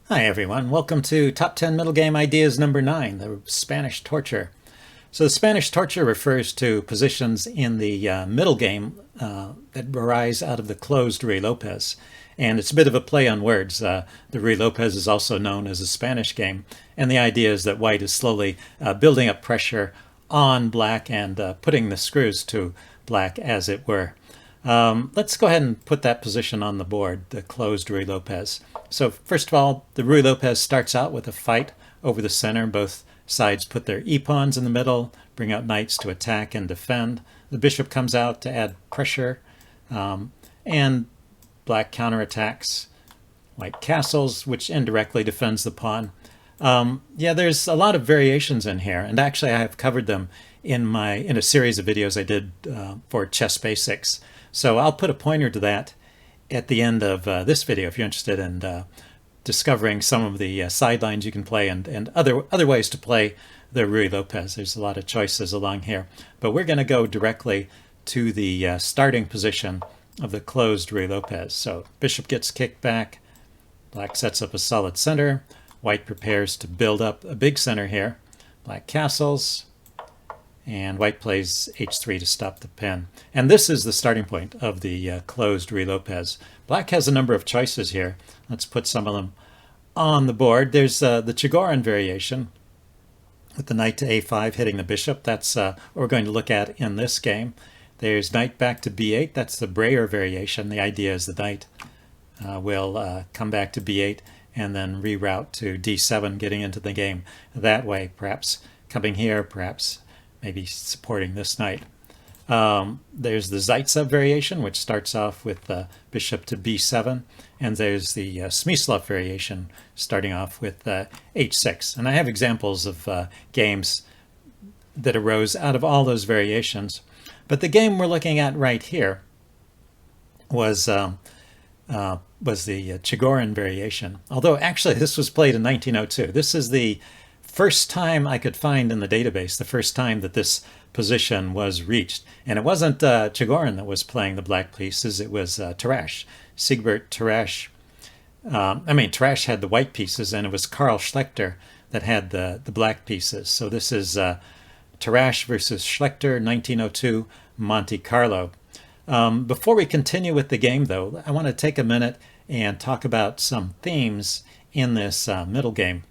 Hi everyone, welcome to Top 10 Middle Game Ideas number 9, the Spanish Torture. So the Spanish Torture refers to positions in the middle game that arise out of the closed Ruy Lopez. And it's a bit of a play on words. The Ruy Lopez is also known as a Spanish game, and the idea is that white is slowly building up pressure on black and putting the screws to black, as it were. Let's go ahead and put that position on the board, the closed Ruy Lopez. So first of all, the Ruy Lopez starts out with a fight over the center. Both sides put their e-pawns in the middle, bring out knights to attack and defend. The bishop comes out to add pressure, and black counterattacks. White castles, which indirectly defends the pawn. Yeah, there's a lot of variations in here, and actually I have covered them in a series of videos I did for chess basics. So I'll put a pointer to that at the end of this video if you're interested in discovering some of the sidelines you can play and other ways to play the Ruy Lopez. There's a lot of choices along here, but we're going to go directly to the starting position of the closed Ruy Lopez. So bishop gets kicked back, black sets up a solid center, white prepares to build up a big center here, black castles, and white plays h3 to stop the pin. And this is the starting point of the closed Ruy Lopez. Black has a number of choices here. Let's put some of them on the board. There's the Chigorin variation with the knight to a5 hitting the bishop. That's what we're going to look at in this game. There's knight back to b8. That's the Breyer variation. The idea is the knight will come back to b8 and then reroute to d7, getting into the game that way, perhaps coming here, perhaps maybe supporting this knight. There's the Zaitsev variation, which starts off with bishop to b7, and there's the Smyslov variation starting off with h6. And I have examples of games that arose out of all those variations. But the game we're looking at right here was the Chigorin variation. Although actually this was played in 1902. This is the first time I could find in the database, the first time that this position was reached. And it wasn't Chigorin that was playing the black pieces, it was Tarrasch. Siegbert Tarrasch. Tarrasch had the white pieces, and it was Karl Schlechter that had the black pieces. So this is Tarrasch versus Schlechter, 1902, Monte Carlo. Before we continue with the game, though, I want to take a minute and talk about some themes in this middle game.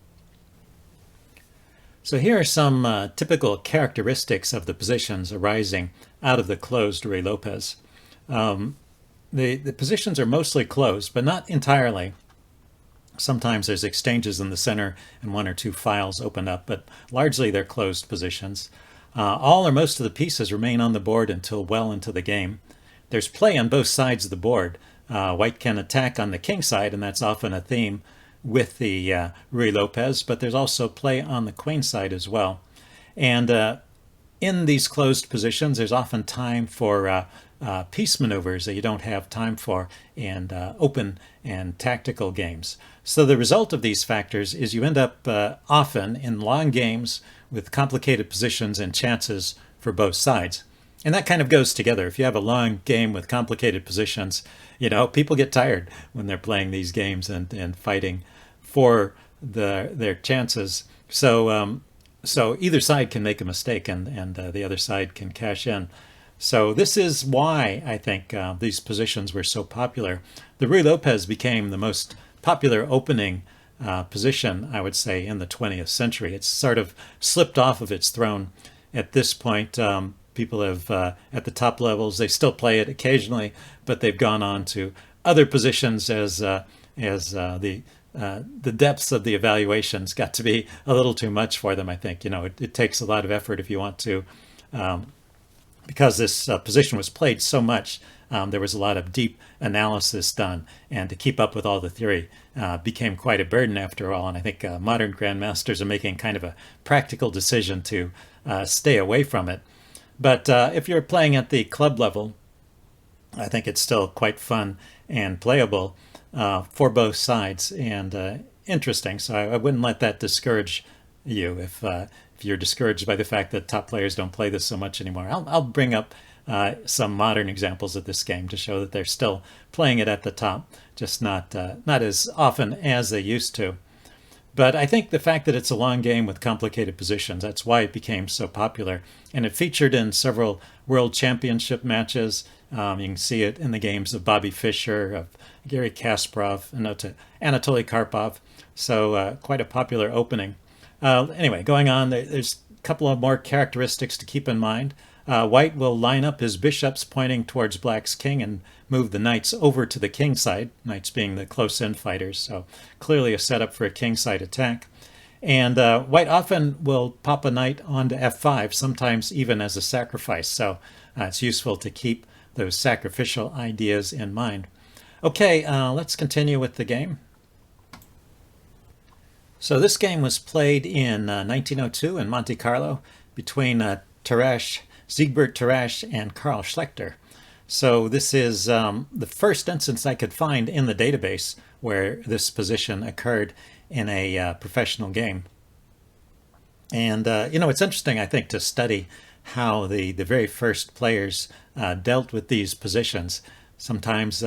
So here are some typical characteristics of the positions arising out of the closed Ruy Lopez. The positions are mostly closed, but not entirely. Sometimes there's exchanges in the center and one or two files open up, but largely they're closed positions. All or most of the pieces remain on the board until well into the game. There's play on both sides of the board. White can attack on the king side, and that's often a theme with the Ruy Lopez, but there's also play on the queen side as well. And in these closed positions, there's often time for piece maneuvers that you don't have time for in open and tactical games. So the result of these factors is you end up often in long games with complicated positions and chances for both sides. And that kind of goes together. If you have a long game with complicated positions, people get tired when they're playing these games and fighting for their chances. So either side can make a mistake, and the other side can cash in. So this is why I think these positions were so popular. The Ruy Lopez became the most popular opening position, I would say, in the 20th century. It's sort of slipped off of its throne at this point. People have, at the top levels, they still play it occasionally, but they've gone on to other positions as the depths of the evaluations got to be a little too much for them, I think. It takes a lot of effort if you want to, because this position was played so much, there was a lot of deep analysis done, and to keep up with all the theory became quite a burden after all. And I think modern grandmasters are making kind of a practical decision to stay away from it. But if you're playing at the club level, I think it's still quite fun and playable for both sides, and interesting. So I wouldn't let that discourage you if you're discouraged by the fact that top players don't play this so much anymore. I'll bring up some modern examples of this game to show that they're still playing it at the top, just not as often as they used to. But I think the fact that it's a long game with complicated positions, that's why it became so popular. And it featured in several World Championship matches. You can see it in the games of Bobby Fischer, of Garry Kasparov, and Anatoly Karpov. So quite a popular opening. Anyway, going on, there's a couple of more characteristics to keep in mind. White will line up his bishops pointing towards black's king and move the knights over to the king side, knights being the close-in fighters, so clearly a setup for a king side attack. And white often will pop a knight onto f5, sometimes even as a sacrifice, so it's useful to keep those sacrificial ideas in mind. Okay, let's continue with the game. So this game was played in 1902 in Monte Carlo between Tarrasch, Siegbert Tarrasch, and Carl Schlechter. So this is the first instance I could find in the database where this position occurred in a professional game. And, it's interesting, I think, to study how the very first players dealt with these positions. Sometimes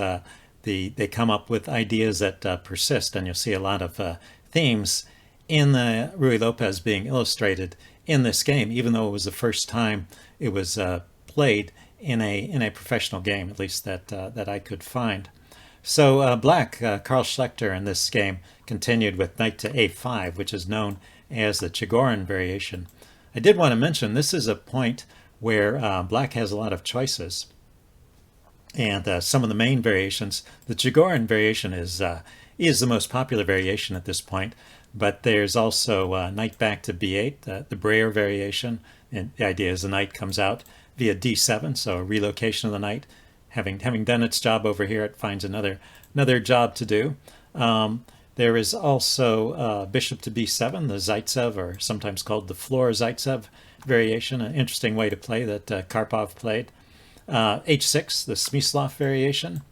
they come up with ideas that persist, and you'll see a lot of themes in the Ruy Lopez being illustrated in this game, even though it was the first time it was played in a professional game, at least that I could find. So black, Carl Schlechter in this game continued with knight to a5, which is known as the Chigorin variation. I did want to mention this is a point where black has a lot of choices. And some of the main variations, the Chigorin variation is the most popular variation at this point, but there's also knight back to b8, the Breyer variation. And the idea is the knight comes out via d7, so a relocation of the knight. Having done its job over here, it finds another job to do. There is also bishop to b7, the Zaitsev, or sometimes called the floor Zaitsev variation, an interesting way to play that Karpov played. h6, the Smyslov variation.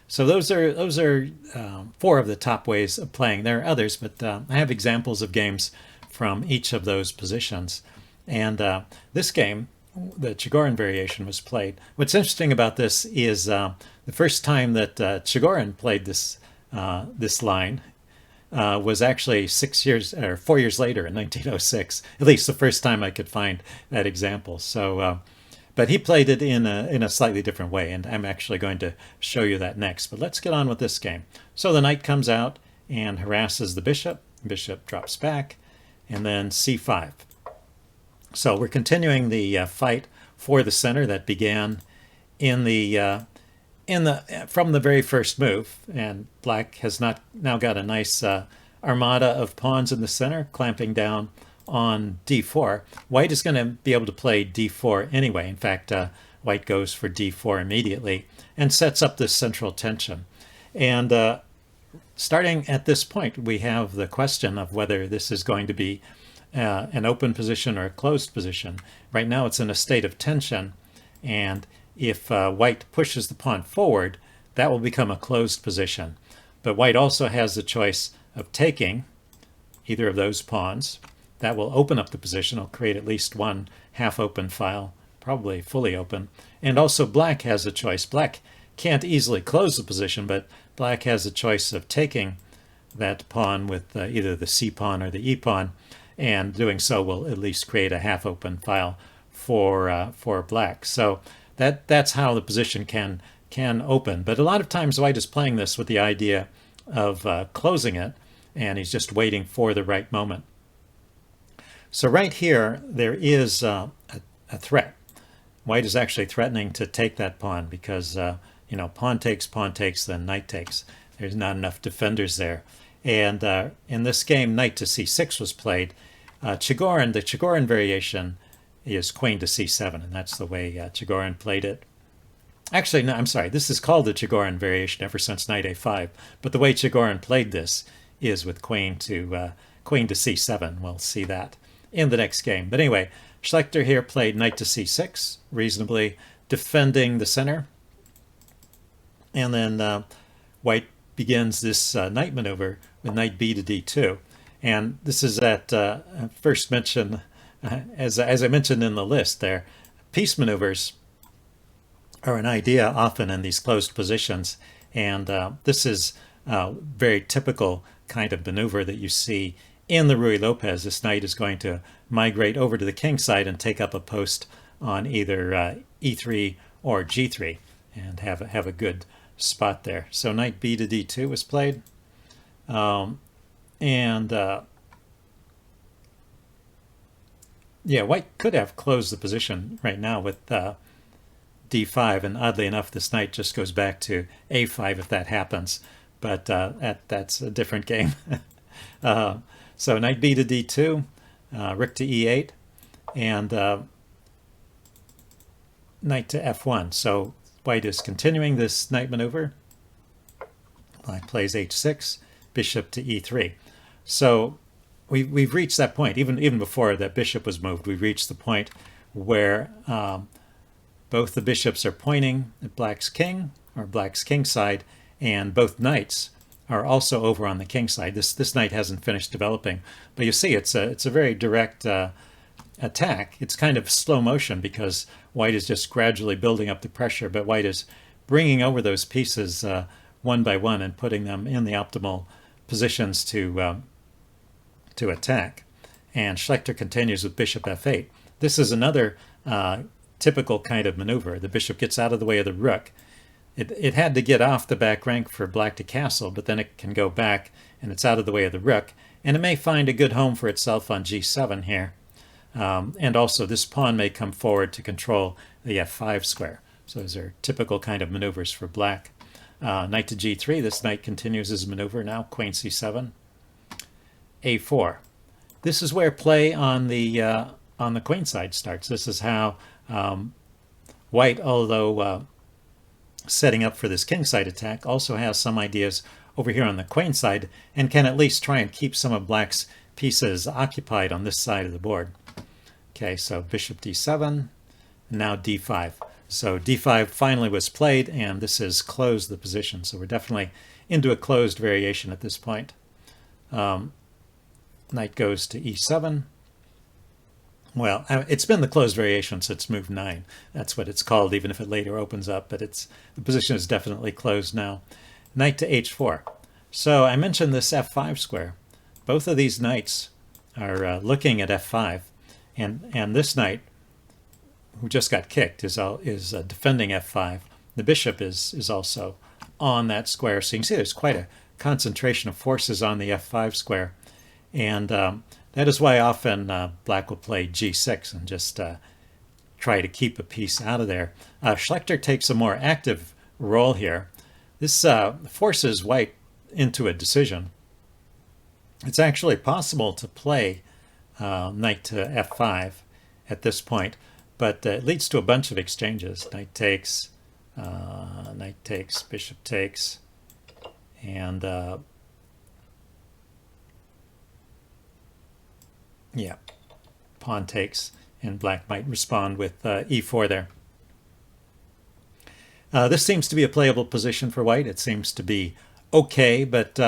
So those are four of the top ways of playing. There are others, but I have examples of games from each of those positions. And this game, the Chigorin variation, was played. What's interesting about this is the first time that Chigorin played this line was actually 4 years later in 1906. At least the first time I could find that example. So, but he played it in a slightly different way, and I'm actually going to show you that next. But let's get on with this game. So the knight comes out and harasses the bishop. Bishop drops back, and then c5. So we're continuing the fight for the center that began from the very first move, and black has now got a nice armada of pawns in the center, clamping down on d4. White is going to be able to play d4 anyway. In fact, white goes for d4 immediately and sets up this central tension. And starting at this point, we have the question of whether this is going to be an open position or a closed position. Right now it's in a state of tension, and if white pushes the pawn forward, that will become a closed position. But white also has the choice of taking either of those pawns. That will open up the position. It'll create at least one half-open file, probably fully open. And also black has a choice. Black can't easily close the position, but black has a choice of taking that pawn with either the c pawn or the e pawn, and doing so will at least create a half-open file for black. So that's how the position can open. But a lot of times white is playing this with the idea of closing it, and he's just waiting for the right moment. So right here, there is a threat. White is actually threatening to take that pawn because, pawn takes, then knight takes. There's not enough defenders there. And in this game, knight to c6 was played. The Chigorin variation is queen to c7, and that's the way Chigorin played it. Actually, no, I'm sorry. This is called the Chigorin variation ever since knight a5. But the way Chigorin played this is with queen to c7. We'll see that in the next game. But anyway, Schlechter here played knight to c6, reasonably defending the center. And then white begins this knight maneuver with knight b to d2. And this is that first mention, as I mentioned in the list there, piece maneuvers are an idea often in these closed positions. And this is a very typical kind of maneuver that you see in the Ruy Lopez, this knight is going to migrate over to the king side and take up a post on either e3 or g3 and have a good spot there. So knight b to d2 was played. Yeah, white could have closed the position right now with d5, and oddly enough, this knight just goes back to a5 if that happens, but that's a different game. So knight b to d2, rook to e8, and knight to f1. So white is continuing this knight maneuver. Black plays h6, bishop to e3. So we've reached that point, even before that bishop was moved, we reached the point where both the bishops are pointing at black's king, or black's king side, and both knights are also over on the king side. This knight hasn't finished developing, but you see it's a very direct attack. It's kind of slow motion because white is just gradually building up the pressure, but white is bringing over those pieces one by one and putting them in the optimal positions to attack. And Schlechter continues with bishop f8. This is another typical kind of maneuver. The bishop gets out of the way of the rook. It had to get off the back rank for black to castle, but then it can go back and it's out of the way of the rook. And it may find a good home for itself on g7 here. And also this pawn may come forward to control the f5 square. So those are typical kind of maneuvers for black. Knight to g3, this knight continues his maneuver now, queen c7. a4. This is where play on the queen side starts. This is how white, although setting up for this king side attack, also has some ideas over here on the queen side and can at least try and keep some of black's pieces occupied on this side of the board. Okay, so bishop d7, and now d5. So d5 finally was played, and this has closed the position. So we're definitely into a closed variation at this point. Knight goes to e7. Well, it's been the closed variation since move 9. That's what it's called, even if it later opens up, but the position is definitely closed now. Knight to h4. So I mentioned this f5 square. Both of these knights are looking at f5, and this knight, who just got kicked, is defending f5. The bishop is also on that square. So you can see there's quite a concentration of forces on the f5 square. And that is why often black will play g6 and just try to keep a piece out of there. Schlechter takes a more active role here. This forces white into a decision. It's actually possible to play knight to f5 at this point, but it leads to a bunch of exchanges. Knight takes, bishop takes, and yeah, pawn takes, and black might respond with e4 there. This seems to be a playable position for white. It seems to be okay, but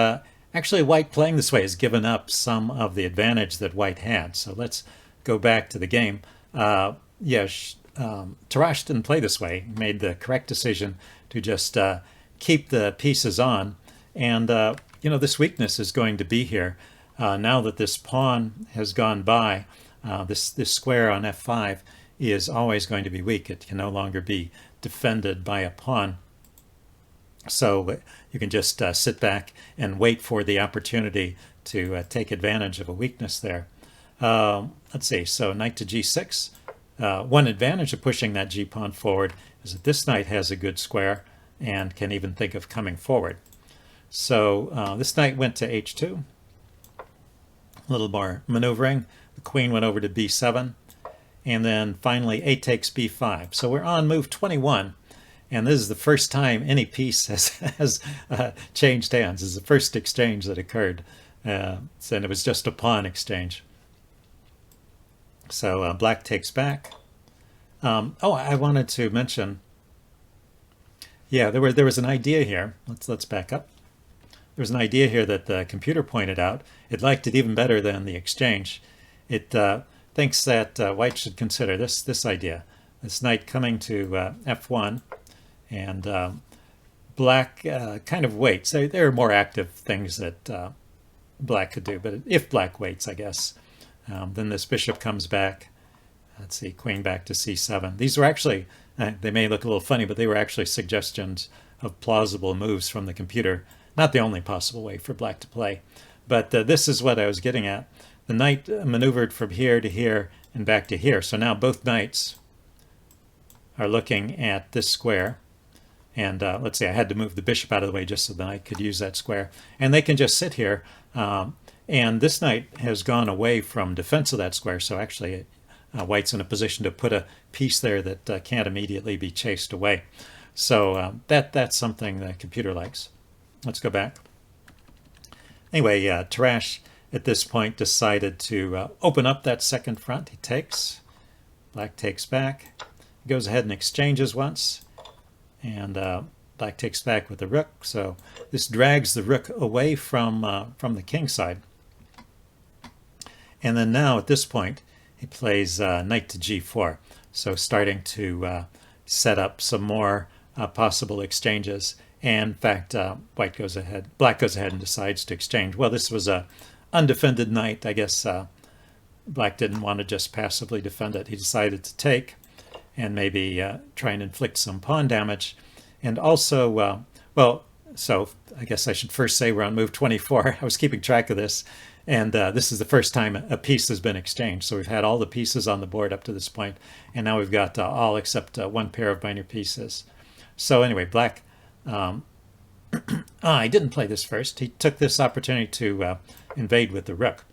actually white playing this way has given up some of the advantage that white had. So let's go back to the game. Tarrasch didn't play this way. He made the correct decision to just keep the pieces on. And, this weakness is going to be here. Now that this pawn has gone by, this square on f5 is always going to be weak. It can no longer be defended by a pawn. So you can just sit back and wait for the opportunity to take advantage of a weakness there. Let's see, so knight to g6. One advantage of pushing that g-pawn forward is that this knight has a good square and can even think of coming forward. So this knight went to h2. A little more maneuvering. The queen went over to b7. And then finally a takes b5. So we're on move 21. And this is the first time any piece has changed hands. This is the first exchange that occurred. And it was just a pawn exchange. So black takes back. I wanted to mention, yeah, there was an idea here. Let's back up. There was an idea here that the computer pointed out. It liked it even better than the exchange. It thinks that white should consider this idea. This knight coming to f1, and black kind of waits. There are more active things that black could do. But if black waits, I guess, then this bishop comes back. Let's see, queen back to c7. These were actually, they may look a little funny, but they were actually suggestions of plausible moves from the computer. Not the only possible way for black to play. But this is what I was getting at. The knight maneuvered from here to here and back to here. So now both knights are looking at this square. And let's see, I had to move the bishop out of the way just so the knight could use that square. And they can just sit here. And this knight has gone away from defense of that square. So actually, white's in a position to put a piece there that can't immediately be chased away. So that's something the computer likes. Let's go back. Anyway, Tarrasch at this point decided to open up that second front. He takes. Black takes back. He goes ahead and exchanges once. And black takes back with the rook. So this drags the rook away from the king side. And then now at this point, he plays knight to g4. So starting to set up some more possible exchanges. And in fact, black goes ahead and decides to exchange. Well, this was a undefended knight. I guess black didn't want to just passively defend it. He decided to take and maybe try and inflict some pawn damage. And also, well, so I guess I should first say we're on move 24. I was keeping track of this. And this is the first time a piece has been exchanged. So we've had all the pieces on the board up to this point. And now we've got all except one pair of minor pieces. So anyway, black... I didn't play this first. He took this opportunity to invade with the rook.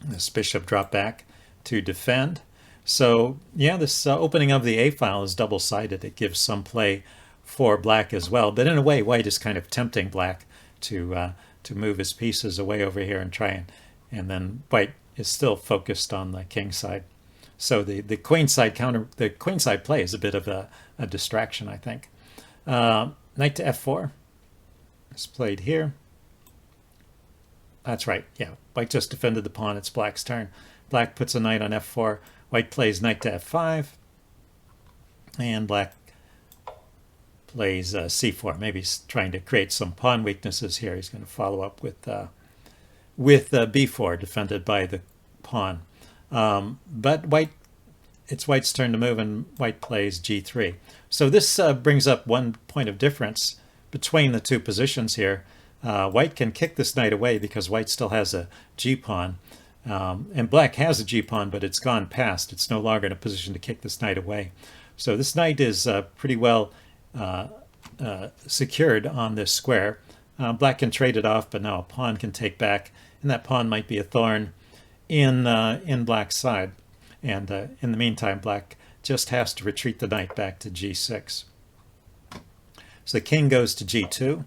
This bishop dropped back to defend. So yeah, this opening of the A file is double-sided. It gives some play for black as well. But in a way, white is kind of tempting black to move his pieces away over here and try and then white is still focused on the king side. So the queenside play is a bit of a distraction, I think. Knight to f4 is played here. That's right, yeah. White just defended the pawn. It's black's turn. Black puts a knight on f4. White plays knight to f5. And black plays c4. Maybe he's trying to create some pawn weaknesses here. He's going to follow up with b4, defended by the pawn. But it's white's turn to move, and white plays g3. So this brings up one point of difference between the two positions here. White can kick this knight away because white still has a g-pawn. And black has a g-pawn, but it's gone past. It's no longer in a position to kick this knight away. So this knight is pretty well secured on this square. Black can trade it off, but now a pawn can take back, and that pawn might be a thorn in black's side. And in the meantime, black just has to retreat the knight back to g6. So the king goes to g2,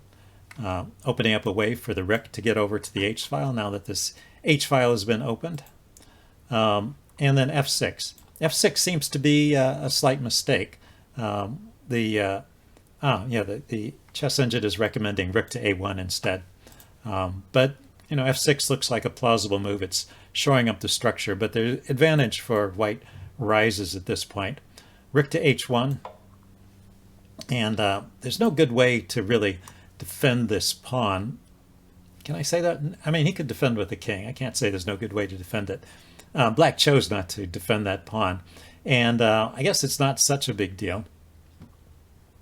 opening up a way for the rook to get over to the h-file now that this h-file has been opened. And then f6. f6 seems to be a slight mistake. The chess engine is recommending rook to a1 instead. But you know, f6 looks like a plausible move. It's shoring up the structure, but the advantage for white rises at this point. Rook to h1, and there's no good way to really defend this pawn. Can I say that? I mean, he could defend with the king. I can't say there's no good way to defend it. Black chose not to defend that pawn, and I guess it's not such a big deal.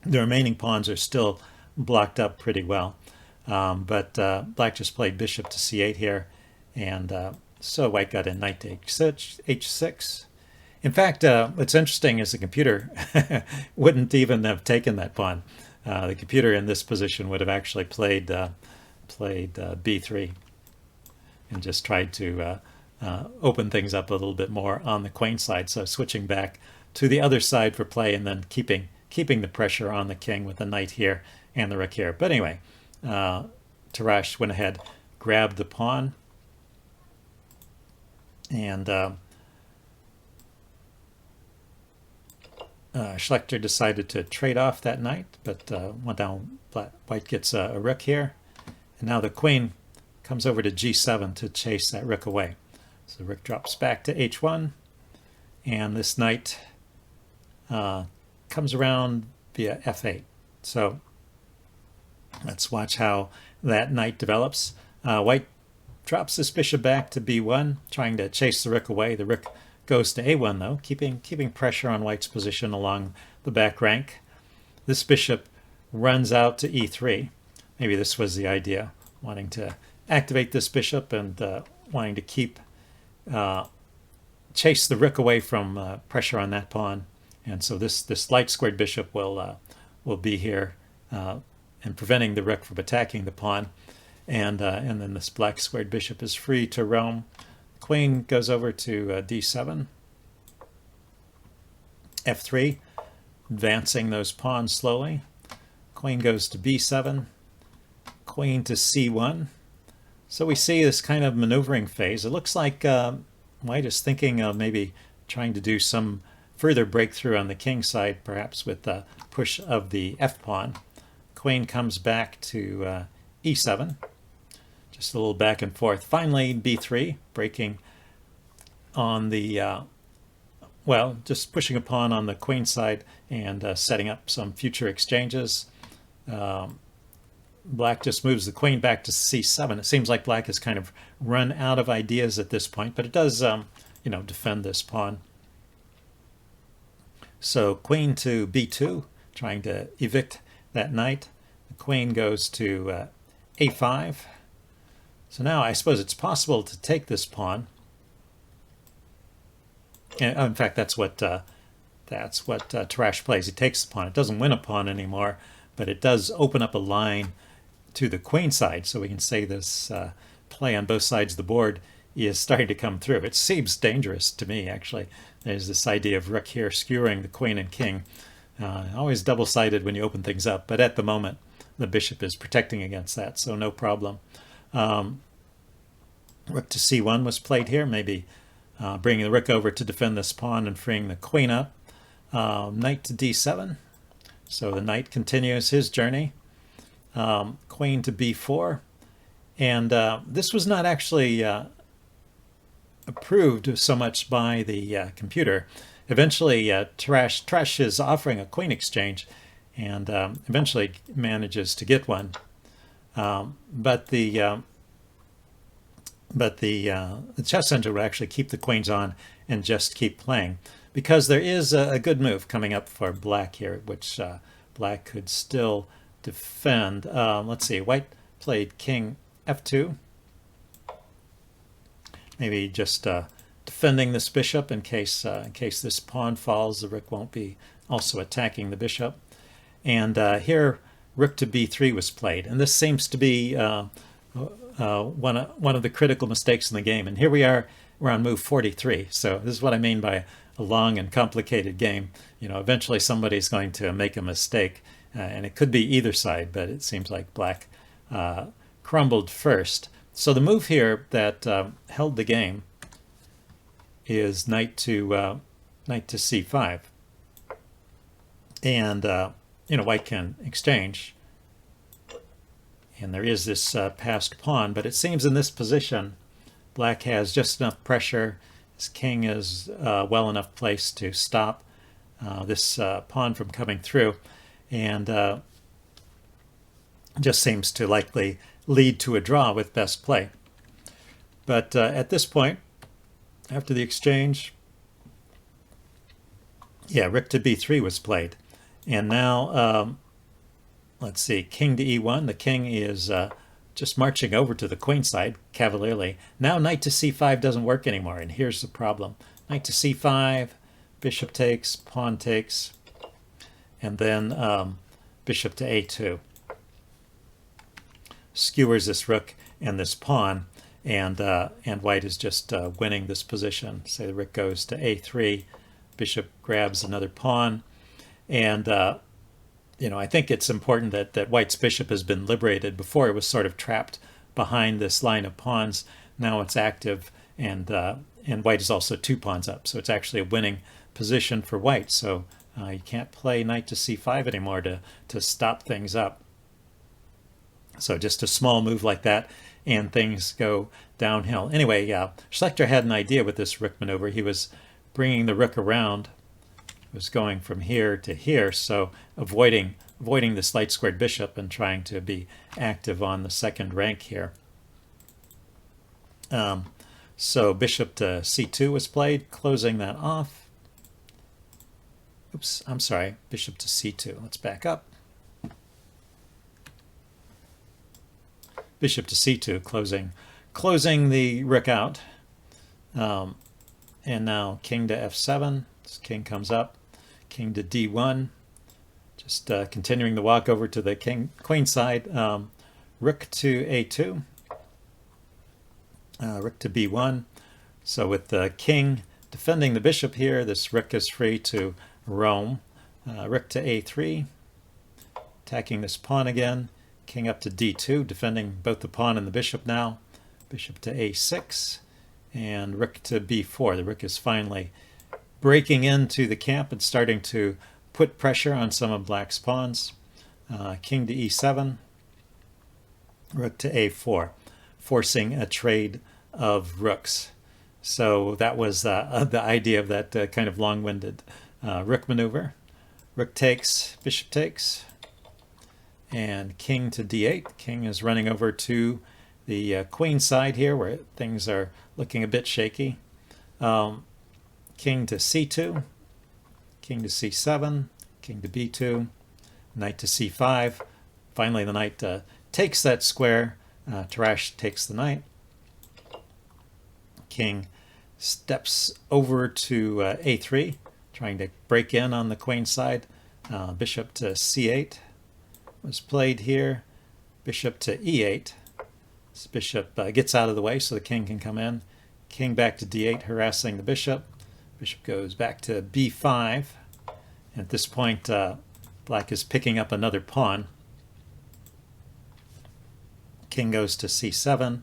The remaining pawns are still blocked up pretty well. But black just played bishop to c8 here, and so white got in knight to h6. In fact, what's interesting is the computer wouldn't even have taken that pawn. The computer in this position would have actually played b3 and just tried to open things up a little bit more on the queen side. So switching back to the other side for play and then keeping the pressure on the king with the knight here and the rook here. But anyway, Tarrasch went ahead, grabbed the pawn, and Schlechter decided to trade off that knight, but white gets a rook here, and now the queen comes over to g7 to chase that rook away. So the rook drops back to h1, and this knight comes around via f8. So let's watch how that knight develops. White drops this bishop back to b1, trying to chase the rook away. The rook goes to a1 though, keeping pressure on White's position along the back rank. This bishop runs out to e3. Maybe this was the idea, wanting to activate this bishop and wanting to keep chase the rook away from pressure on that pawn. And so this light squared bishop will be here and preventing the rook from attacking the pawn. And then this black squared bishop is free to roam. Queen goes over to d7, f3, advancing those pawns slowly. Queen goes to b7, queen to c1. So we see this kind of maneuvering phase. It looks like White is thinking of maybe trying to do some further breakthrough on the king side, perhaps with the push of the f-pawn. Queen comes back to e7. Just a little back and forth. Finally, b3, breaking on the, well, just pushing a pawn on the queen side and setting up some future exchanges. Black just moves the queen back to c7. It seems like Black has kind of run out of ideas at this point, but it does, you know, defend this pawn. So queen to b2, trying to evict that knight. The queen goes to a5. So now I suppose it's possible to take this pawn. And, in fact, that's what Tarrasch plays. He takes the pawn. It doesn't win a pawn anymore, but it does open up a line to the queen side. So we can say this play on both sides of the board is starting to come through. It seems dangerous to me, actually. There's this idea of rook here skewering the queen and king. Always double-sided when you open things up, but at the moment the bishop is protecting against that, so no problem. Rook to c1 was played here, maybe bringing the rook over to defend this pawn and freeing the queen up. Knight to d7, so the knight continues his journey. Queen to b4, and this was not actually approved so much by the computer. Eventually, Tarrasch is offering a queen exchange, and eventually manages to get one. But the chess center would actually keep the queens on and just keep playing, because there is a good move coming up for Black here, which Black could still defend. Let's see, White played king f2. Maybe just defending this bishop in case this pawn falls. The rook won't be also attacking the bishop. And here, rook to b3 was played, and this seems to be one of the critical mistakes in the game. And here we're on move 43. So this is what I mean by a long and complicated game. You know, eventually somebody's going to make a mistake, and it could be either side, but it seems like Black crumbled first. So the move here that held the game is knight to c5, and you know, White can exchange, and there is this passed pawn. But it seems in this position, Black has just enough pressure. His king is well enough placed to stop this pawn from coming through, and just seems to likely lead to a draw with best play. But at this point, after the exchange, yeah, rook to b3 was played. And now, let's see, king to e1. The king is just marching over to the queen side cavalierly. Now knight to c5 doesn't work anymore, and here's the problem. Knight to c5, bishop takes, pawn takes, and then bishop to a2. Skewers this rook and this pawn, and White is just winning this position. Say the rook goes to a3, bishop grabs another pawn, and you know, I think it's important that White's bishop has been liberated. Before it was sort of trapped behind this line of pawns. Now it's active, and White is also 2 pawns up, so it's actually a winning position for White. So you can't play knight to c5 anymore to stop things up. So just a small move like that, and things go downhill. Anyway, Schlechter had an idea with this rook maneuver. He was bringing the rook around. It was going from here to here, so avoiding this light squared bishop and trying to be active on the second rank here. So bishop to c2 was played, closing that off. Oops, I'm sorry, bishop to c2. Let's back up. Bishop to c2, closing the rook out. And now king to f7. This king comes up. King to d1. Just continuing the walk over to the queen side. Rook to a2. Rook to b1. So with the king defending the bishop here, this rook is free to roam. Rook to a3. Attacking this pawn again. King up to d2, defending both the pawn and the bishop now. Bishop to a6. And rook to b4. The rook is finally breaking into the camp and starting to put pressure on some of black's pawns. King to e7. Rook to a4, forcing a trade of rooks. So that was the idea of that kind of long-winded rook maneuver. Rook takes, bishop takes, and king to d8. King is running over to the queen side here, where things are looking a bit shaky. King to c2, king to c7, king to b2, knight to c5. Finally, the knight takes that square. Tarrasch takes the knight. King steps over to a3, trying to break in on the queen side. Bishop to c8 was played here. Bishop to e8. This bishop gets out of the way so the king can come in. King back to d8, harassing the bishop. Bishop goes back to b5. At this point, black is picking up another pawn. King goes to c7.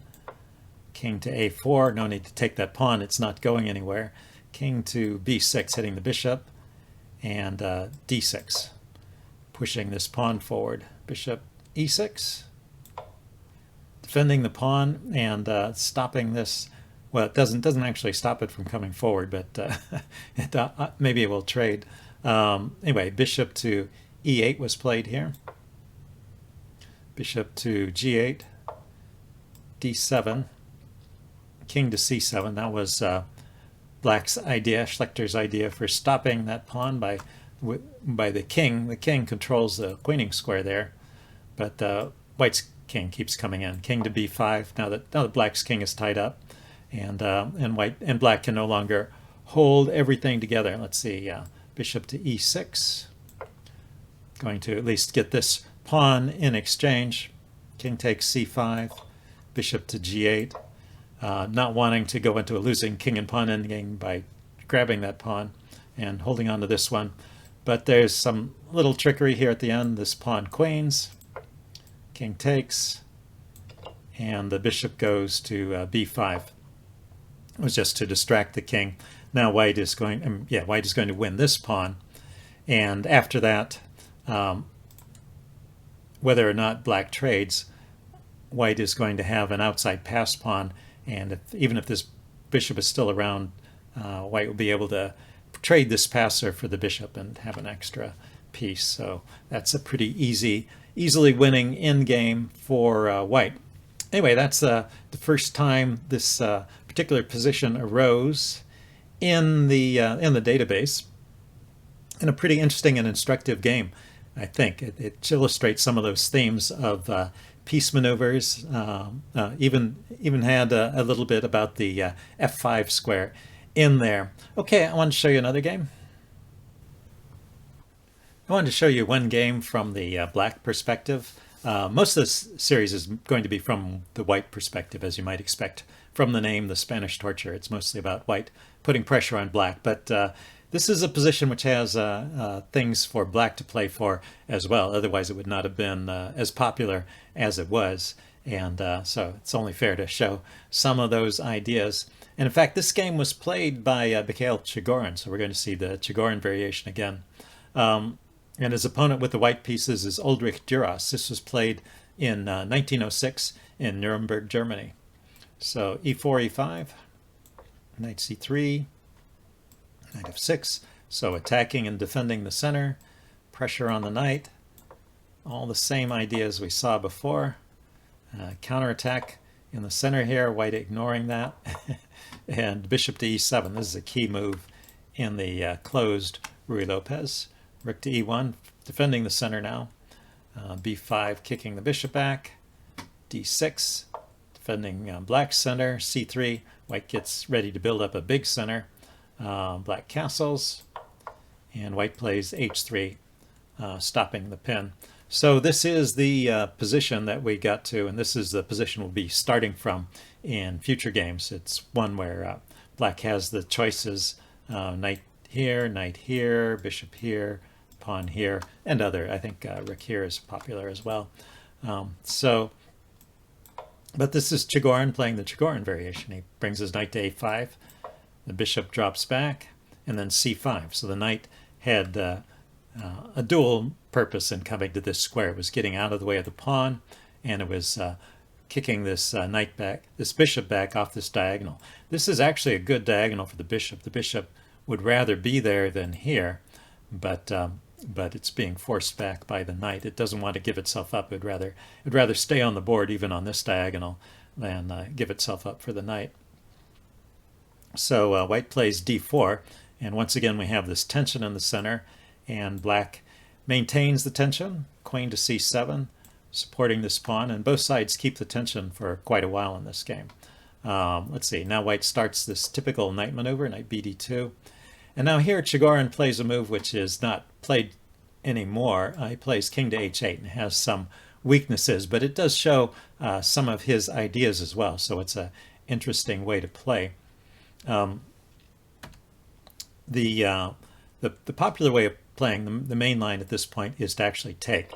King to a4. No need to take that pawn. It's not going anywhere. King to b6, hitting the bishop. And d6, pushing this pawn forward. Bishop e6. Defending the pawn and stopping this. Well, it doesn't actually stop it from coming forward, but maybe it will trade. Anyway, bishop to e8 was played here. Bishop to g8, d7, king to c7. That was black's idea, Schlechter's idea, for stopping that pawn by the king. The king controls the queening square there, but white's king keeps coming in. King to b5. Now that black's king is tied up, and black can no longer hold everything together. Let's see, bishop to e6. Going to at least get this pawn in exchange. King takes c5. Bishop to g8. Not wanting to go into a losing king and pawn endgame by grabbing that pawn and holding on to this one. But there's some little trickery here at the end. This pawn queens. King takes. And the bishop goes to b5. It was just to distract the king. Now white is going to win this pawn. And after that, whether or not black trades, white is going to have an outside pass pawn, and even if this bishop is still around, white will be able to trade this passer for the bishop and have an extra piece. So that's a pretty easily winning endgame for white. Anyway, that's the first time this particular position arose in the database, in a pretty interesting and instructive game. I think it illustrates some of those themes of piece maneuvers. Even had a little bit about the f5 square in there. Okay, I want to show you another game. I wanted to show you one game from the black perspective. Most of this series is going to be from the white perspective, as you might expect from the name, the Spanish Torture. It's mostly about white putting pressure on black, but this is a position which has things for black to play for as well. Otherwise, it would not have been as popular as it was. And so it's only fair to show some of those ideas. And in fact, this game was played by Mikhail Chigorin. So we're going to see the Chigorin variation again. And his opponent with the white pieces is Ulrich Girous. This was played in 1906 in Nuremberg, Germany. So e4, e5, knight c3, knight f6. So attacking and defending the center, pressure on the knight, all the same ideas we saw before. Counterattack in the center here, white ignoring that. And bishop to e7. This is a key move in the closed Ruy Lopez. Rook to e1, defending the center now. b5, kicking the bishop back. d6, defending black center. c3, white gets ready to build up a big center. Black castles, and white plays h3, stopping the pin. So this is the position that we got to, and this is the position we'll be starting from in future games. It's one where black has the choices, knight here, bishop here, pawn here, and other. I think rook here is popular as well. But this is Chigorin playing the Chigorin variation. He brings his knight to a5, the bishop drops back, and then c5. So the knight had a dual purpose in coming to this square. It was getting out of the way of the pawn, and it was kicking this knight back, this bishop back off this diagonal. This is actually a good diagonal for the bishop. The bishop would rather be there than here, but it's being forced back by the knight. It doesn't want to give itself up. It'd rather stay on the board even on this diagonal than give itself up for the knight. So white plays d4, and once again we have this tension in the center, and black maintains the tension, queen to c7, supporting this pawn, and both sides keep the tension for quite a while in this game. Let's see, now white starts this typical knight maneuver, knight bd2, and now here Chigorin plays a move which is not played anymore. He plays king to h8 and has some weaknesses, but it does show some of his ideas as well, so it's an interesting way to play. The popular way of playing the main line at this point is to actually take,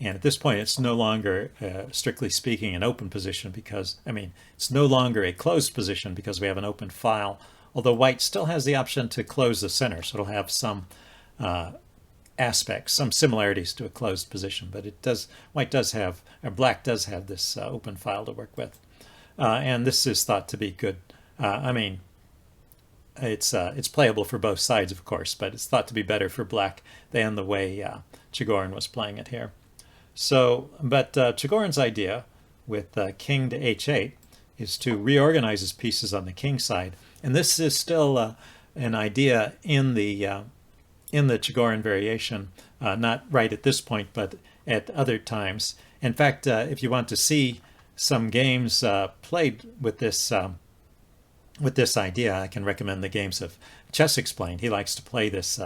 and at this point it's no longer strictly speaking an open position, because it's no longer a closed position because we have an open file, although white still has the option to close the center, so it'll have some aspects, some similarities to a closed position, but black does have this open file to work with, and this is thought to be good. It's playable for both sides, of course, but it's thought to be better for black than the way Chigorin was playing it here. So, but Chigorin's idea with king to h8 is to reorganize his pieces on the king side, and this is still an idea in the Chigorin variation, not right at this point, but at other times. In fact, if you want to see some games played with this idea, I can recommend the games of Chess Explained. He likes to play this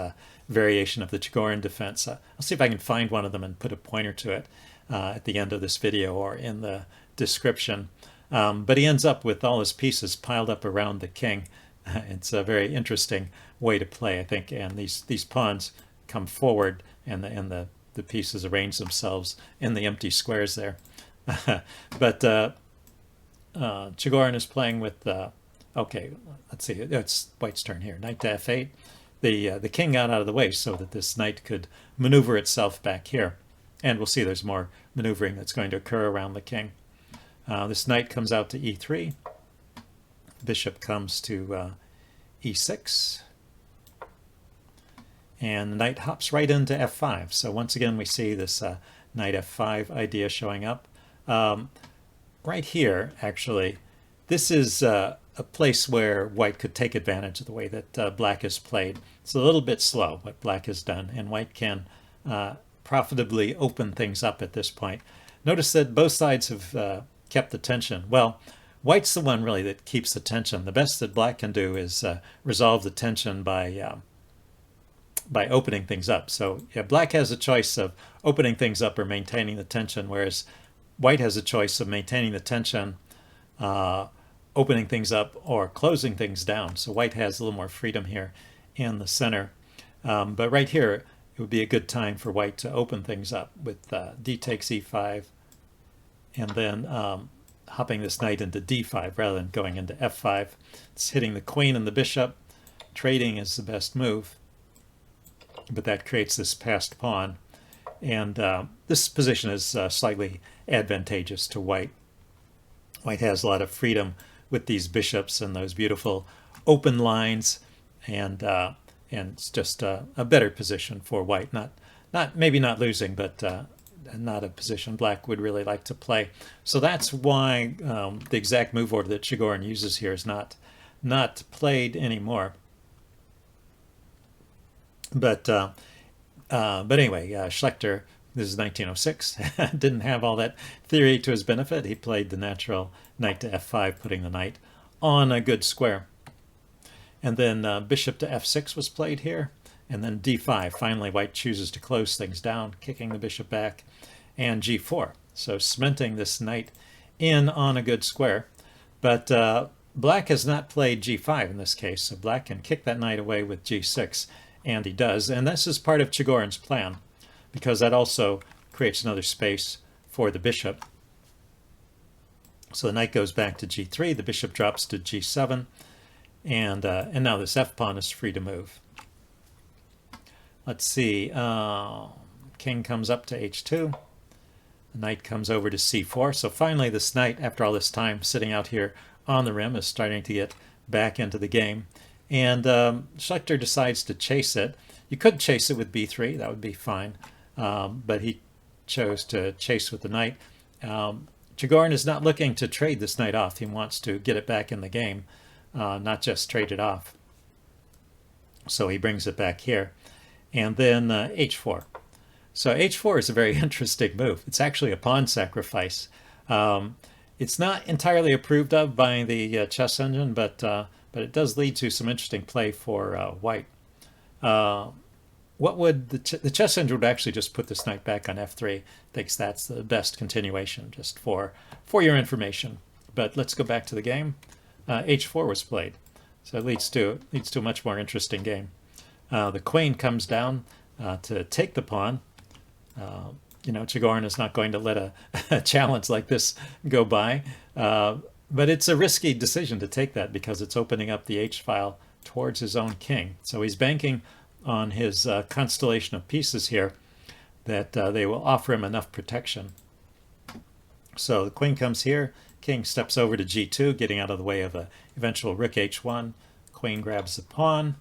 variation of the Chigorin defense. I'll see if I can find one of them and put a pointer to it at the end of this video or in the description. But he ends up with all his pieces piled up around the king. It's a very interesting way to play, I think, and these pawns come forward, and the pieces arrange themselves in the empty squares there. But Chigorin is playing with okay, let's see, it's white's turn here. Knight to f8. The king got out of the way so that this knight could maneuver itself back here. And we'll see there's more maneuvering that's going to occur around the king. This knight comes out to e3. Bishop comes to e6. And the knight hops right into f5. So once again we see this knight f5 idea showing up. Right here, actually, this is a place where white could take advantage of the way that black has played. It's a little bit slow, what black has done, and white can profitably open things up at this point. Notice that both sides have kept the tension. Well, white's the one really that keeps the tension. The best that black can do is resolve the tension by opening things up. So yeah, black has a choice of opening things up or maintaining the tension, whereas white has a choice of maintaining the tension, opening things up, or closing things down. So white has a little more freedom here in the center. But right here, it would be a good time for white to open things up with d takes e5, and then hopping this knight into d5 rather than going into f5. It's hitting the queen and the bishop. Trading is the best move, but that creates this passed pawn. And this position is slightly advantageous to white. White has a lot of freedom with these bishops and those beautiful open lines, and it's just a better position for white. Maybe not losing, but not a position Black would really like to play. So that's why the exact move order that Chigorin uses here is not played anymore. But anyway, Schlechter, this is 1906, didn't have all that theory to his benefit. He played the natural knight to f5, putting the knight on a good square. And then bishop to f6 was played here. And then d5. Finally, white chooses to close things down, kicking the bishop back. And g4. So cementing this knight in on a good square. But Black has not played g5 in this case. So Black can kick that knight away with g6. And he does. And this is part of Chigorin's plan, because that also creates another space for the bishop. So the knight goes back to g3. The bishop drops to g7. And now this f-pawn is free to move. Let's see. King comes up to h2. The knight comes over to c4. So finally this knight, after all this time sitting out here on the rim, is starting to get back into the game. And Schlechter decides to chase it. You could chase it with b3. That would be fine. But he chose to chase with the knight. Chigorin is not looking to trade this knight off. He wants to get it back in the game, not just trade it off. So he brings it back here. And then h4. So h4 is a very interesting move. It's actually a pawn sacrifice. It's not entirely approved of by the chess engine, but it does lead to some interesting play for white. What would the chess engine would actually just put this knight back on f3. Thinks that's the best continuation, just for your information. But let's go back to the game. h4 was played, so it leads to a much more interesting game. The queen comes down to take the pawn. Chigorin is not going to let a challenge like this go by. But it's a risky decision to take that, because it's opening up the h-file towards his own king. So he's banking on his constellation of pieces here that they will offer him enough protection. So the queen comes here. King steps over to g2, getting out of the way of an eventual rook h1. Queen grabs the pawn.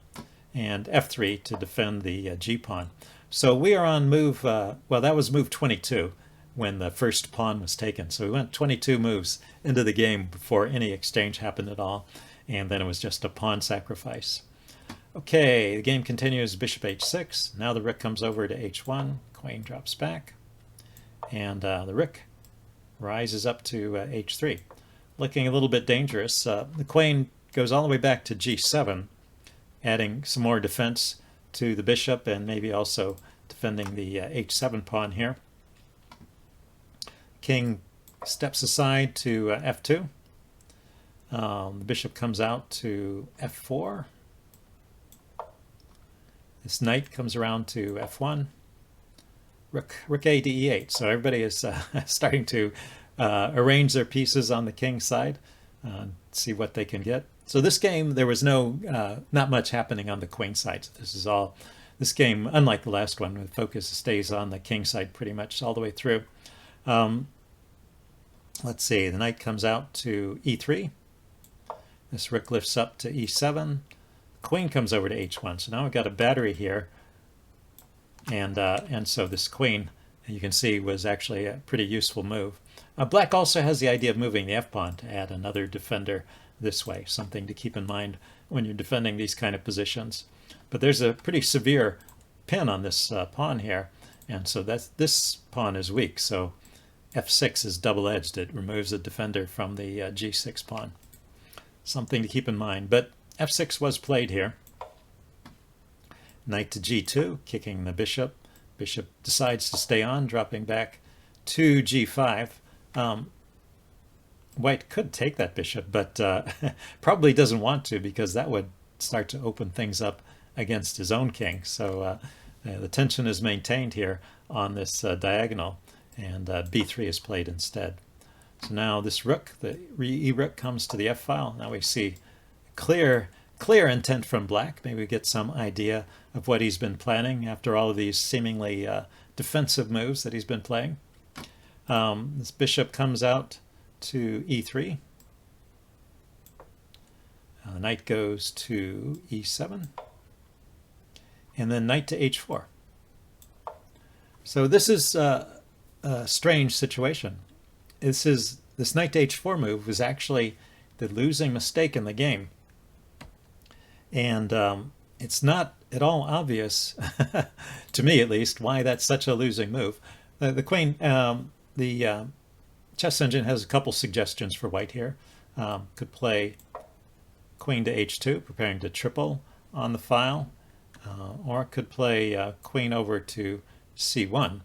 And f3 to defend the g-pawn. So we are on move, well, that was move 22 when the first pawn was taken. So we went 22 moves into the game before any exchange happened at all. And then it was just a pawn sacrifice. Okay, the game continues, bishop h6. Now the rook comes over to h1. Queen drops back. And the rook rises up to h3. Looking a little bit dangerous. The queen goes all the way back to g7. Adding some more defense to the bishop, and maybe also defending the h7 pawn here. King steps aside to f2. The bishop comes out to f4. This knight comes around to f1. Rook a to e8. So everybody is starting to arrange their pieces on the king's side, see what they can get. So this game, there was not much happening on the queen side. So this game, unlike the last one, the focus stays on the king side pretty much all the way through. Let's see, the knight comes out to e3. This rook lifts up to e7. Queen comes over to h1. So now we've got a battery here. And so this queen, you can see, was actually a pretty useful move. Black also has the idea of moving the f-pawn to add another defender this way, something to keep in mind when you're defending these kind of positions. But there's a pretty severe pin on this pawn here, and so this pawn is weak. So f6 is double-edged. It removes the defender from the g6 pawn. Something to keep in mind. But f6 was played here. Knight to g2, kicking the bishop. Bishop decides to stay on, dropping back to g5. White could take that bishop, but probably doesn't want to, because that would start to open things up against his own king. So the tension is maintained here on this diagonal, and b3 is played instead. So now this rook, the e-rook, comes to the f-file. Now we see clear intent from Black. Maybe we get some idea of what he's been planning after all of these seemingly defensive moves that he's been playing. This bishop comes out to e3. The knight goes to e7. And then knight to h4. So this is a strange situation. This knight to h4 move was actually the losing mistake in the game, and it's not at all obvious, to me at least, why that's such a losing move. The queen, the chess engine has a couple suggestions for white here. Could play queen to h2, preparing to triple on the file, or could play queen over to c1,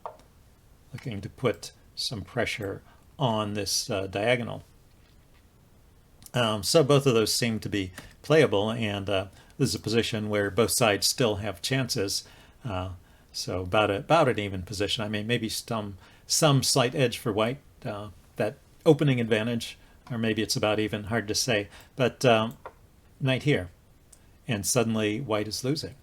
looking to put some pressure on this diagonal. So both of those seem to be playable, and this is a position where both sides still have chances. So about an even position. I mean, maybe some slight edge for white, that opening advantage, or maybe it's about even, hard to say. But knight here, and suddenly white is losing.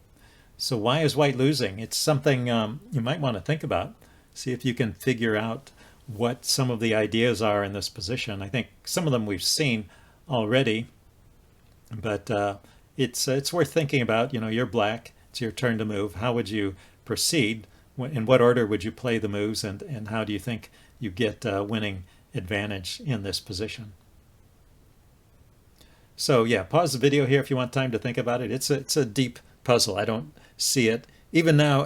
So why is white losing? It's something you might want to think about. See if you can figure out what some of the ideas are in this position. I think some of them we've seen already, but it's worth thinking about. You're black. It's your turn to move. How would you proceed? In what order would you play the moves, and how do you think you get winning advantage in this position? So yeah, pause the video here if you want time to think about it. It's a deep puzzle. I don't see it. Even now,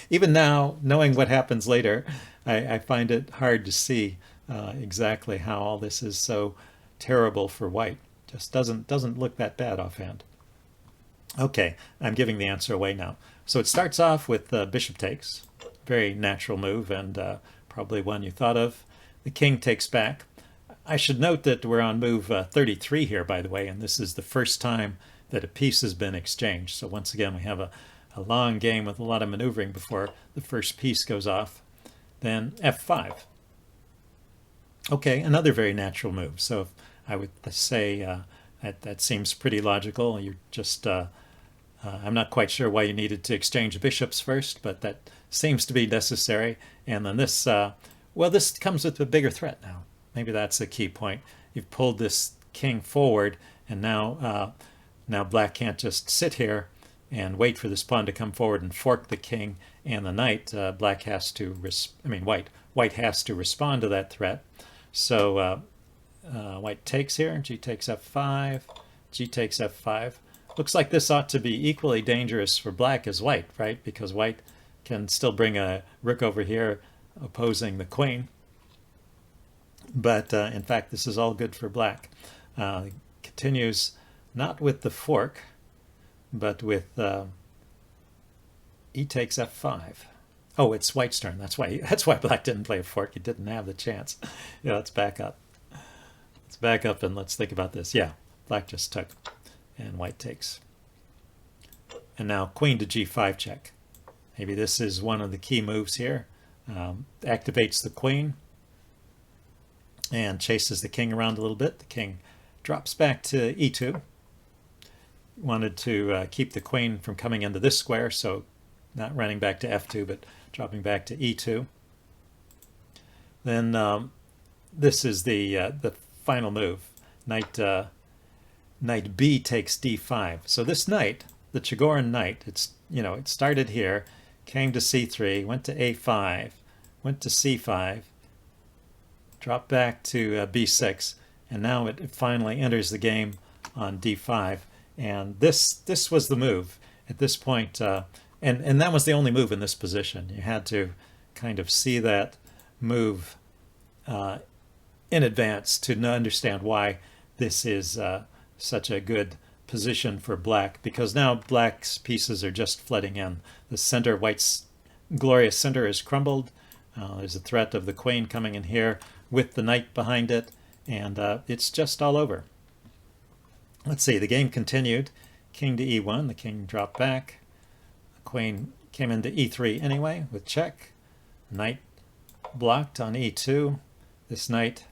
even now, knowing what happens later, I find it hard to see exactly how all this is so terrible for white. Just doesn't look that bad offhand. Okay, I'm giving the answer away now. So it starts off with bishop takes, very natural move, and probably one you thought of. The king takes back. I should note that we're on move 33 here, by the way, and this is the first time that a piece has been exchanged. So once again, we have a long game with a lot of maneuvering before the first piece goes off. Then f5. Okay, another very natural move. So I would say that seems pretty logical. You're just, I'm not quite sure why you needed to exchange bishops first, but that seems to be necessary. And then this, well, this comes with a bigger threat now. Maybe that's a key point. You've pulled this king forward, and now black can't just sit here and wait for this pawn to come forward and fork the king and the knight. Black has to, white has to respond to that threat. So white takes here, g takes f5, g takes f5. Looks like this ought to be equally dangerous for black as white, right? Because white can still bring a rook over here opposing the queen. But in fact, this is all good for black. Continues not with the fork, but with e takes f5. Oh, it's white's turn. That's why black didn't play a fork. He didn't have the chance. Yeah, let's back up. Let's back up and let's think about this. Yeah, black just took, and white takes. And now queen to g5 check. Maybe this is one of the key moves here. Activates the queen and chases the king around a little bit. The king drops back to e2. Wanted to keep the queen from coming into this square, so not running back to f2, but dropping back to e2. Then this is the final move. Knight b takes d5. So this knight, the Chigorin knight, it started here, came to c3, went to a5, went to c5, dropped back to b6, and now it finally enters the game on d5. And this was the move at this point, and that was the only move in this position. You had to kind of see that move in advance to understand why this is such a good position for black, because now black's pieces are just flooding in. The center, white's glorious center, is crumbled. There's a threat of the queen coming in here with the knight behind it, and it's just all over. Let's see, the game continued. King to e1, the king dropped back. The queen came into e3 anyway with check. Knight blocked on e2. This knight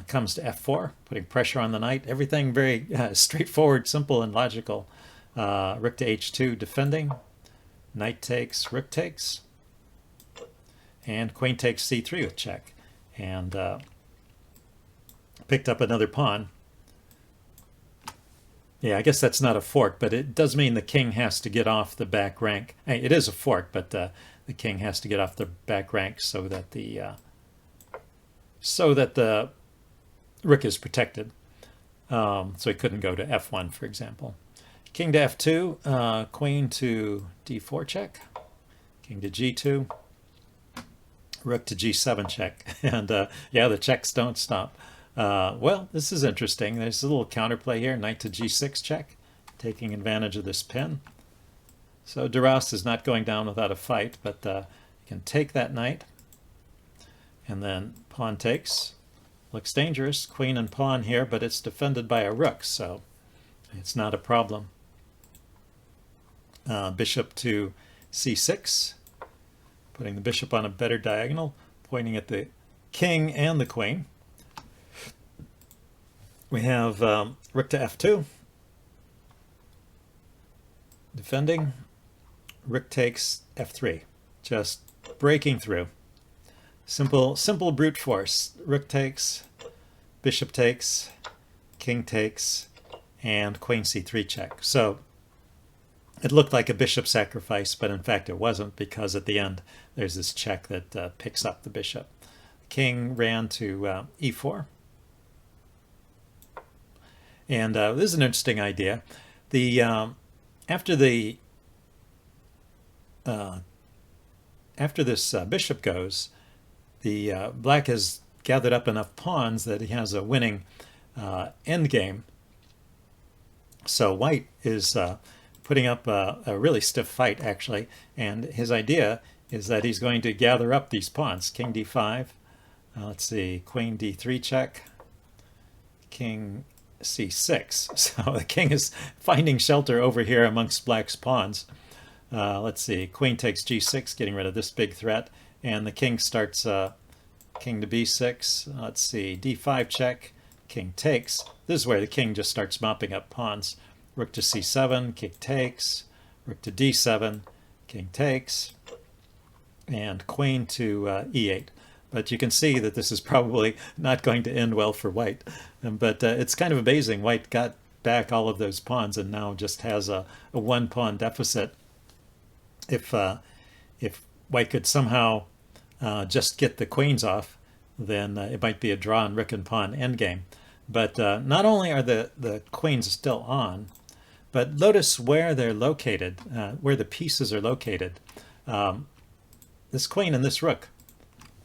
comes to f4, putting pressure on the knight. Everything very straightforward, simple, and logical. Rook to h2 defending. Knight takes, rook takes. And queen takes c3 with check. And picked up another pawn. Yeah, I guess that's not a fork, but it does mean the king has to get off the back rank. It is a fork, but the the king has to get off the back rank so that the rook is protected. So he couldn't go to f1, for example. King to f2, queen to d4 check, king to g2, rook to g7 check. And yeah, the checks don't stop. Well, this is interesting. There's a little counterplay here, knight to g6 check, taking advantage of this pin. So Girous is not going down without a fight, but you can take that knight, and then pawn takes. Looks dangerous, queen and pawn here, but it's defended by a rook, so it's not a problem. Bishop to c6, putting the bishop on a better diagonal, pointing at the king and the queen. We have rook to f2, defending. Rook takes f3, just breaking through. Simple brute force. Rook takes, bishop takes, king takes, and queen c3 check. So it looked like a bishop sacrifice, but in fact it wasn't, because at the end there's this check that picks up the bishop. King ran to e4. And this is an interesting idea. After this bishop goes, the black has gathered up enough pawns that he has a winning endgame. So white is putting up a really stiff fight, actually, and his idea is that he's going to gather up these pawns. King d5, let's see, queen d3 check, king c6. So the king is finding shelter over here amongst black's pawns. Let's see, queen takes g6, getting rid of this big threat, and the king starts king to b6. Let's see, d5 check, king takes. This is where the king just starts mopping up pawns. Rook to c7, king takes, rook to d7, king takes, and queen to e8. But you can see that this is probably not going to end well for white. But it's kind of amazing. White got back all of those pawns and now just has a one-pawn deficit. If white could somehow just get the queens off, then it might be a drawn rook and pawn endgame. But not only are the queens still on, but notice where they're located, where the pieces are located. This queen and this rook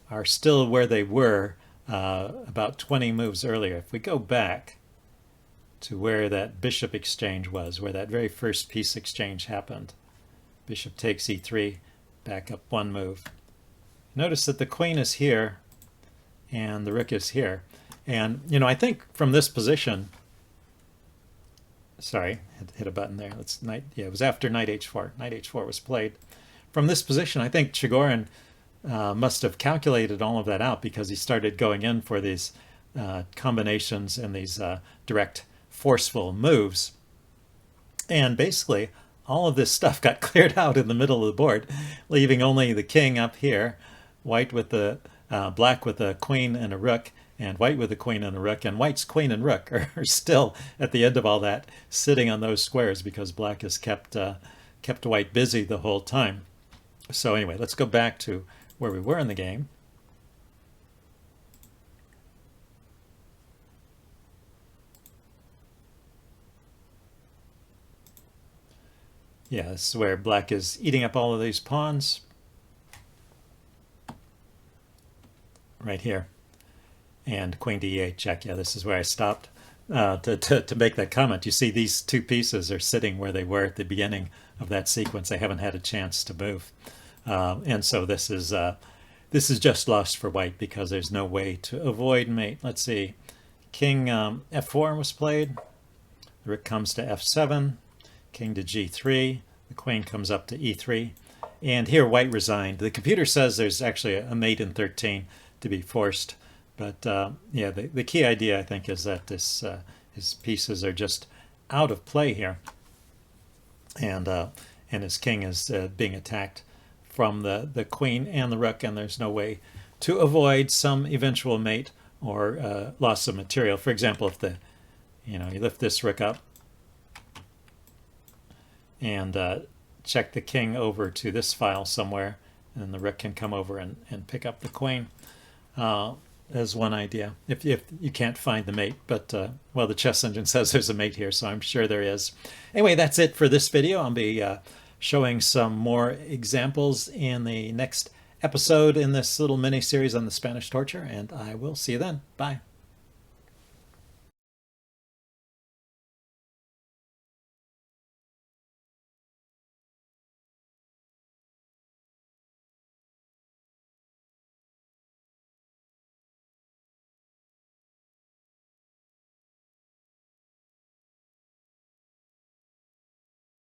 are still where they were about 20 moves earlier. If we go back to where that bishop exchange was, where that very first piece exchange happened, bishop takes e3, back up one move. Notice that the queen is here and the rook is here. And, you know, I think from this position, sorry, hit a button there. Let's yeah, it was after knight h4. Knight h4 was played. From this position, I think Chigorin must have calculated all of that out, because he started going in for these combinations and these direct, forceful moves. And basically, all of this stuff got cleared out in the middle of the board, leaving only the king up here, white with the black with a queen and a rook, and white with a queen and a rook, and white's queen and rook are still at the end of all that, sitting on those squares, because black has kept white busy the whole time. So anyway, let's go back to where we were in the game. Yeah, this is where black is eating up all of these pawns. Right here. And queen to e8 check. Yeah, this is where I stopped to make that comment. You see these two pieces are sitting where they were at the beginning of that sequence. They haven't had a chance to move. And so this is just lost for white, because there's no way to avoid mate. Let's see. King f4 was played. The rook comes to f7. King to g3. The queen comes up to e3. And here white resigned. The computer says there's actually a mate in 13 to be forced. But yeah, the key idea, I think, is that his pieces are just out of play here. And his king is being attacked from the queen and the rook, and there's no way to avoid some eventual mate or loss of material. For example, if you lift this rook up and check the king over to this file somewhere, and the rook can come over and pick up the queen. As one idea, if you can't find the mate. But, well, the chess engine says there's a mate here, so I'm sure there is. Anyway, that's it for this video. I'll be showing some more examples in the next episode in this little mini-series on the Spanish torture, and I will see you then. Bye.